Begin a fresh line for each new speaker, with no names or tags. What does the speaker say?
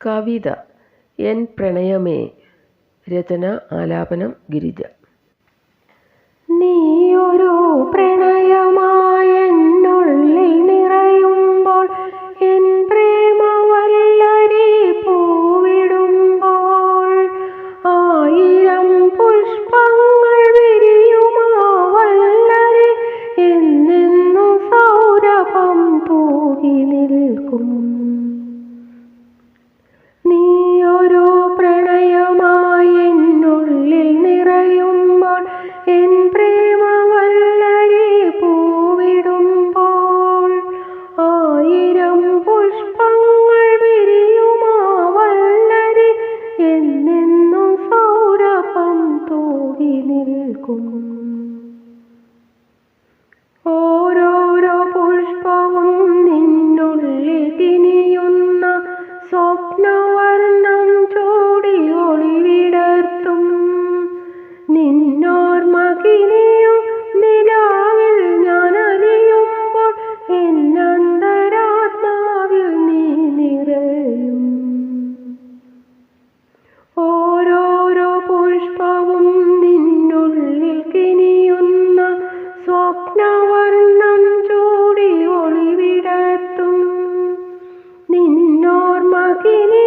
കവിത N പ്രണയമേ. രചന ആലാപനം ഗിരിജ.
നീയൊരു പ്രണയമായെന്നുള്ളിൽ നിറയുമ്പോൾ, എൻ പ്രേമവല്ലരി പൂവിടുമ്പോൾ, ആയിരം പുഷ്പങ്ങൾ വിരിയുമാ വല്ലരി എന്നെന്നു സൗരഭം തൂകി നിൽക്കും. നീയൊരു പ്രണയമായെന്നുള്ളിൽ നിറയുമ്പോൾ, എൻ പ്രേമവല്ലരി പൂവിടുമ്പോൾ, ആയിരം പുഷ്പങ്ങൾ വിരിയുമാ വല്ലരി എന്നെന്നും സൗരഭം തൂകി നിൽക്കും. ഓരോരോ പുഷ്പവും നിന്നുള്ളിൽ കിനിയുന്ന സ്വപ്നവർണ്ണം ചൂടി ഒളിവിടർത്തും. നിന്നോർമ്മ കിനിയും നിലാവിൽ ഞാൻ അലിയുമ്പോൾ, എന്നന്തരാത്മാവിൽ നീ നിറയും. ഓരോരോ പുഷ്പവും നിന്നുള്ളിൽ കിനിയുന്ന സ്വപ്നവർണ്ണം ചൂടി ഒളിവിടർത്തും. നിന്നോർമ്മ കിനി